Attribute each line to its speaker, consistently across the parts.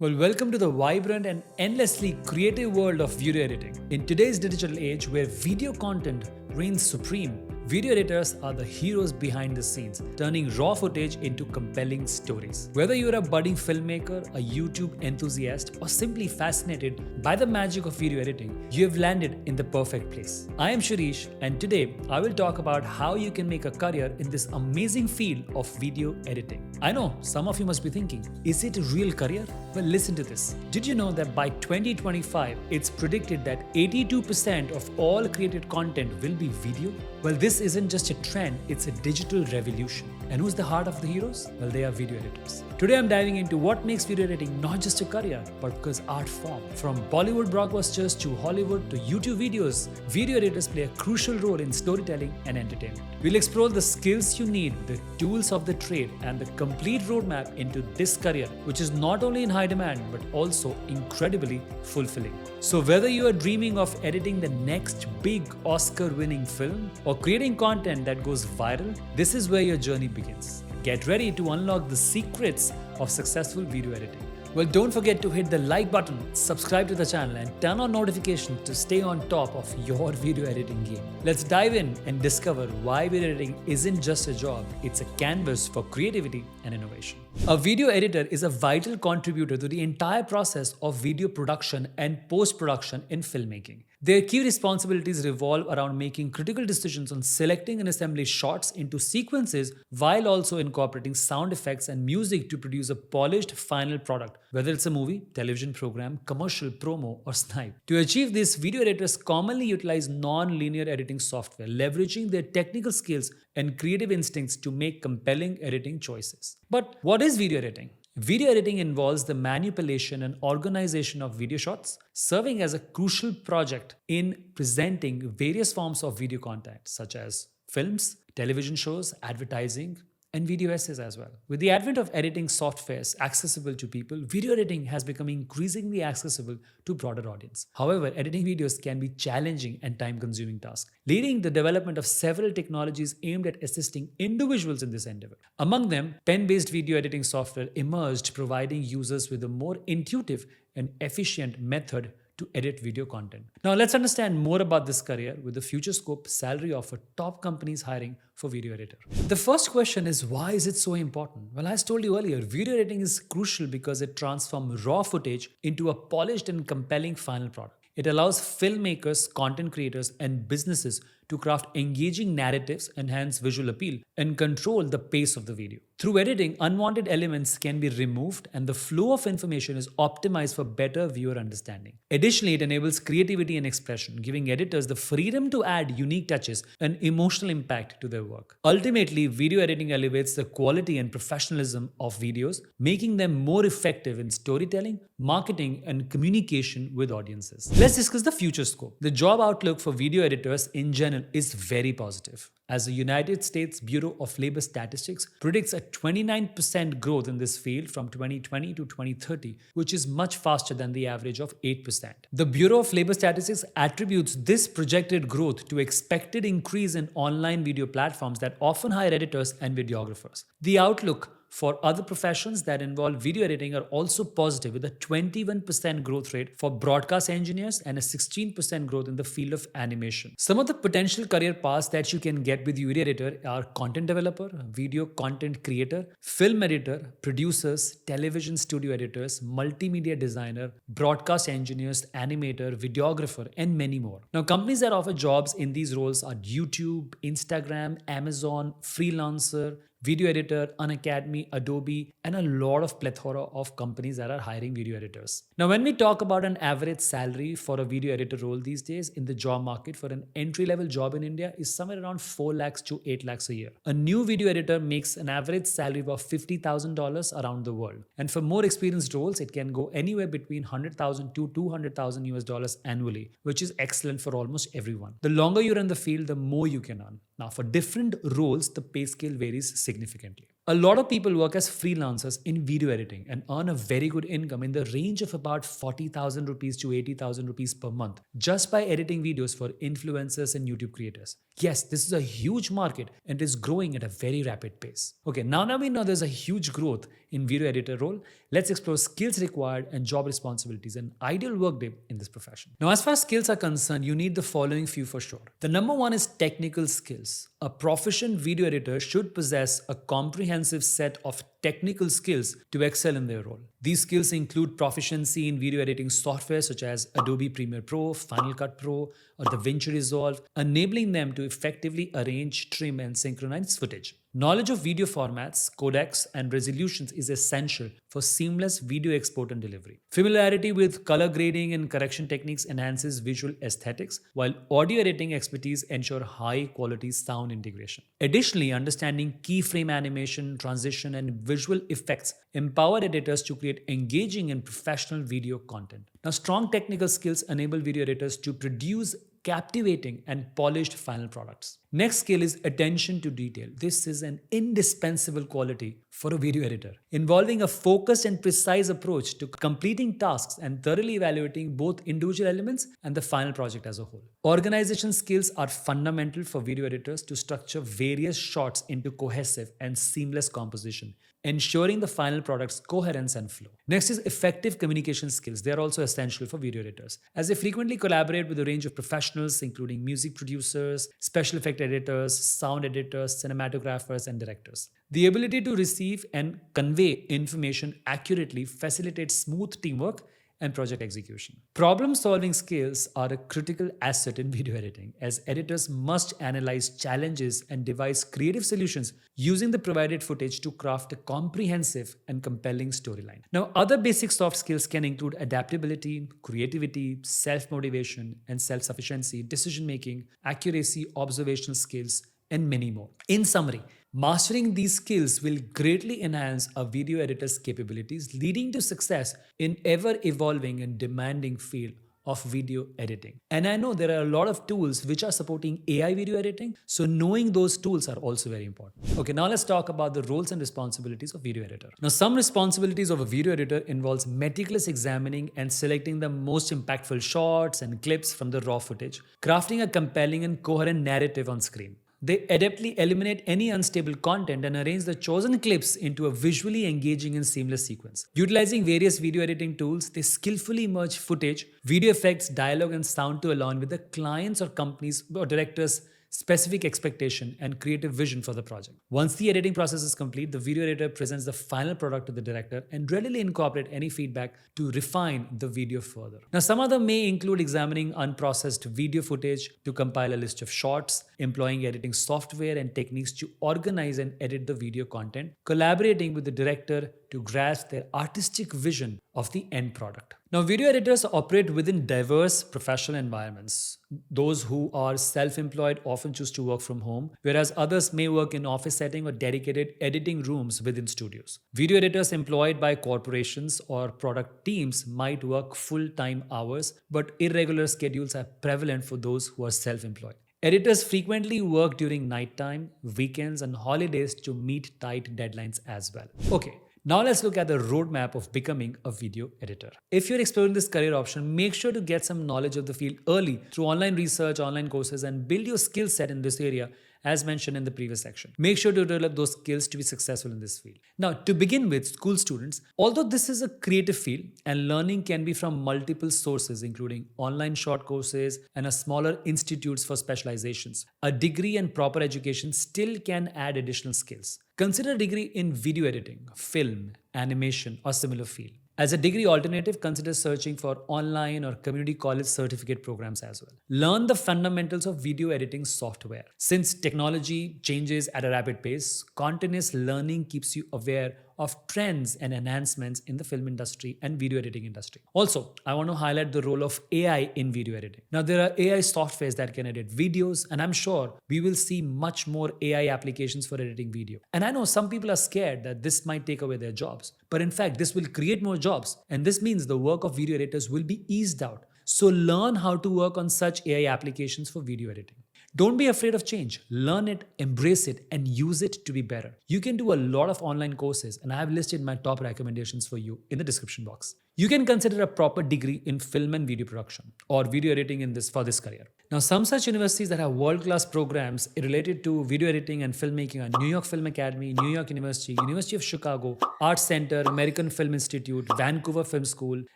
Speaker 1: Well, welcome to the vibrant and endlessly creative world of video editing. In today's digital age where video content reigns supreme, video editors are the heroes behind the scenes, turning raw footage into compelling stories. Whether you're a budding filmmaker, a YouTube enthusiast, or simply fascinated by the magic of video editing, you have landed in the perfect place. I am Shirish, and today I will talk about how you can make a career in this amazing field of video editing. I know some of you must be thinking, is it a real career? Well, listen to this. Did you know that by 2025, it's predicted that 82% of all created content will be video? Well, this isn't just a trend, it's a digital revolution. And who's the heart of the heroes? Well, they are video editors. Today I'm diving into what makes video editing not just a career, but because art form. From Bollywood blockbusters to Hollywood to YouTube videos, video editors play a crucial role in storytelling and entertainment. We'll explore the skills you need, the tools of the trade, and the complete roadmap into this career, which is not only in high demand, but also incredibly fulfilling. So whether you are dreaming of editing the next big Oscar-winning film or creating content that goes viral, this is where your journey begins. Get ready to unlock the secrets of successful video editing. Well, don't forget to hit the like button, subscribe to the channel, and turn on notifications to stay on top of your video editing game. Let's dive in and discover why video editing isn't just a job, it's a canvas for creativity and innovation. A video editor is a vital contributor to the entire process of video production and post-production in filmmaking. Their key responsibilities revolve around making critical decisions on selecting and assembling shots into sequences while also incorporating sound effects and music to produce a polished final product, whether it's a movie, television program, commercial, promo, or snipe. To achieve this, video editors commonly utilize non-linear editing software, leveraging their technical skills and creative instincts to make compelling editing choices. But what is video editing? Video editing involves the manipulation and organization of video shots, serving as a crucial project in presenting various forms of video content, such as films, television shows, advertising, and video essays as well. With the advent of editing softwares accessible to people, video editing has become increasingly accessible to broader audience. However, editing videos can be challenging and time-consuming task, leading the development of several technologies aimed at assisting individuals in this endeavor. Among them, pen-based video editing software emerged, providing users with a more intuitive and efficient method to edit video content. Now let's understand more about this career with the future scope, salary offer, top companies hiring for video editor. The first question is, why is it so important? Well, as told you earlier, video editing is crucial because it transforms raw footage into a polished and compelling final product. It allows filmmakers, content creators, and businesses to craft engaging narratives, enhance visual appeal, and control the pace of the video. Through editing, unwanted elements can be removed and the flow of information is optimized for better viewer understanding. Additionally, it enables creativity and expression, giving editors the freedom to add unique touches and emotional impact to their work. Ultimately, video editing elevates the quality and professionalism of videos, making them more effective in storytelling, marketing, and communication with audiences. Let's discuss the future scope. The job outlook for video editors in general is very positive, as the United States Bureau of Labor Statistics predicts a 29% growth in this field from 2020 to 2030, which is much faster than the average of 8%. The Bureau of Labor Statistics attributes this projected growth to expected increase in online video platforms that often hire editors and videographers. The outlook for other professions that involve video editing are also positive, with a 21% growth rate for broadcast engineers and a 16% growth in the field of animation. Some of the potential career paths that you can get with video editor are content developer, video content creator, film editor, producers, television studio editors, multimedia designer, broadcast engineers, animator, videographer, and many more. Now, companies that offer jobs in these roles are YouTube, Instagram, Amazon, Freelancer, video editor, Unacademy, Adobe, and a lot of plethora of companies that are hiring video editors. Now, when we talk about an average salary for a video editor role these days in the job market for an entry-level job in India is somewhere around 4 lakhs to 8 lakhs a year. A new video editor makes an average salary of $50,000 around the world. And for more experienced roles, it can go anywhere between 100,000 to 200,000 US dollars annually, which is excellent for almost everyone. The longer you're in the field, the more you can earn. Now, for different roles, the pay scale varies significantly. A lot of people work as freelancers in video editing and earn a very good income in the range of about 40,000 rupees to 80,000 rupees per month just by editing videos for influencers and YouTube creators. Yes, this is a huge market and it is growing at a very rapid pace. Okay, now we know there's a huge growth in video editor role. Let's explore skills required and job responsibilities and ideal workday in this profession. Now, as far as skills are concerned, you need the following few for sure. The number one is technical skills. A proficient video editor should possess a comprehensive set of technical skills to excel in their role. These skills include proficiency in video editing software such as Adobe Premiere Pro, Final Cut Pro, or DaVinci Resolve, enabling them to effectively arrange, trim, and synchronize footage. Knowledge of video formats, codecs, and resolutions is essential for seamless video export and delivery. Familiarity with color grading and correction techniques enhances visual aesthetics, while audio editing expertise ensure high-quality sound integration. Additionally, understanding keyframe animation, transition, and visual effects empower editors to create engaging and professional video content. Now, strong technical skills enable video editors to produce captivating and polished final products. Next skill is attention to detail. This is an indispensable quality for a video editor, involving a focused and precise approach to completing tasks and thoroughly evaluating both individual elements and the final project as a whole. Organization skills are fundamental for video editors to structure various shots into cohesive and seamless composition, ensuring the final product's coherence and flow. Next is effective communication skills. They are also essential for video editors, as they frequently collaborate with a range of professionals, including music producers, special effect editors, sound editors, cinematographers, and directors. The ability to receive and convey information accurately facilitates smooth teamwork and project execution. Problem-solving skills are a critical asset in video editing, as editors must analyze challenges and devise creative solutions using the provided footage to craft a comprehensive and compelling storyline. Now, other basic soft skills can include adaptability, creativity, self-motivation, and self-sufficiency, decision-making, accuracy, observational skills, and many more. In summary, mastering these skills will greatly enhance a video editor's capabilities, leading to success in ever-evolving and demanding field of video editing. And I know there are a lot of tools which are supporting AI video editing, so knowing those tools are also very important. Okay, now let's talk about the roles and responsibilities of video editor. Now, some responsibilities of a video editor involves meticulous examining and selecting the most impactful shots and clips from the raw footage, crafting a compelling and coherent narrative on screen. They adeptly eliminate any unstable content and arrange the chosen clips into a visually engaging and seamless sequence. Utilizing various video editing tools, they skillfully merge footage, video effects, dialogue, and sound to align with the client's or company's or director's specific expectation and creative vision for the project. Once the editing process is complete, the video editor presents the final product to the director and readily incorporate any feedback to refine the video further. Now, some other may include examining unprocessed video footage to compile a list of shots, employing editing software and techniques to organize and edit the video content, collaborating with the director to grasp their artistic vision of the end product. Now, video editors operate within diverse professional environments. Those who are self-employed often choose to work from home, whereas others may work in office setting or dedicated editing rooms within studios. Video editors employed by corporations or product teams might work full-time hours, but irregular schedules are prevalent for those who are self-employed. Editors frequently work during nighttime, weekends, and holidays to meet tight deadlines as well. Okay. Now let's look at the roadmap of becoming a video editor. If you're exploring this career option, make sure to get some knowledge of the field early through online research, online courses, and build your skill set in this area as mentioned in the previous section. Make sure to develop those skills to be successful in this field. Now, to begin with, school students, although this is a creative field and learning can be from multiple sources, including online short courses and a smaller institutes for specializations, a degree and proper education still can add additional skills. Consider a degree in video editing, film, animation, or similar field. As a degree alternative, consider searching for online or community college certificate programs as well. Learn the fundamentals of video editing software. Since technology changes at a rapid pace, continuous learning keeps you aware of trends and enhancements in the film industry and video editing industry. Also, I want to highlight the role of AI in video editing. Now, there are AI softwares that can edit videos, and I'm sure we will see much more AI applications for editing video. And I know some people are scared that this might take away their jobs, but in fact, this will create more jobs, and this means the work of video editors will be eased out. So learn how to work on such AI applications for video editing. Don't be afraid of change. Learn it, embrace it, and use it to be better. You can do a lot of online courses, and I have listed my top recommendations for you in the description box. You can consider a proper degree in film and video production or video editing for this career. Now, some such universities that have world-class programs related to video editing and filmmaking are New York Film Academy, New York University, University of Chicago, Art Center, American Film Institute, Vancouver Film School,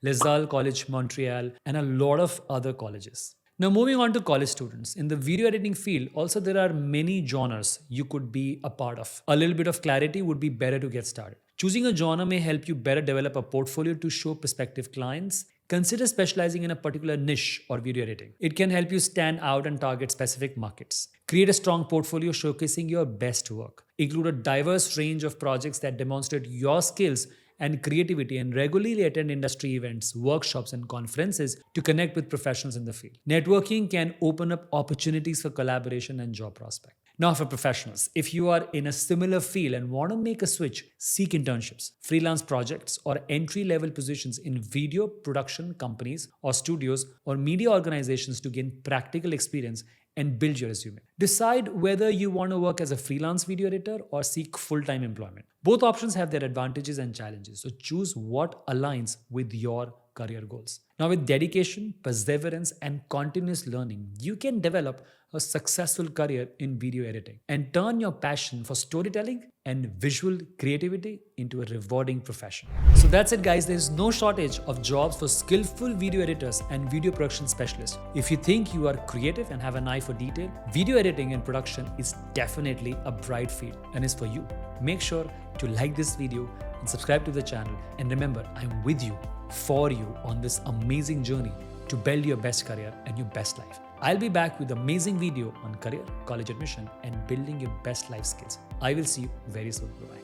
Speaker 1: LaSalle College, Montreal, and a lot of other colleges. Now, moving on to college students. In the video editing field, also there are many genres you could be a part of. A little bit of clarity would be better to get started. Choosing a genre may help you better develop a portfolio to show prospective clients. Consider specializing in a particular niche or video editing. It can help you stand out and target specific markets. Create a strong portfolio showcasing your best work. Include a diverse range of projects that demonstrate your skills and creativity, and regularly attend industry events, workshops, and conferences to connect with professionals in the field. Networking can open up opportunities for collaboration and job prospects. Now, for professionals, if you are in a similar field and want to make a switch, seek internships, freelance projects, or entry-level positions in video production companies or studios or media organizations to gain practical experience and build your resume. Decide whether you want to work as a freelance video editor or seek full-time employment. Both options have their advantages and challenges, so choose what aligns with your career goals. Now, with dedication, perseverance, and continuous learning, you can develop a successful career in video editing and turn your passion for storytelling and visual creativity into a rewarding profession. So that's it, guys. There's no shortage of jobs for skillful video editors and video production specialists. If you think you are creative and have an eye for detail, video editing and production is definitely a bright field and is for you. Make sure to like this video and subscribe to the channel. And remember, I'm with you, for you on this amazing journey to build your best career and your best life. I'll be back with an amazing video on career, college admission, and building your best life skills. I will see you very soon. Bye-bye.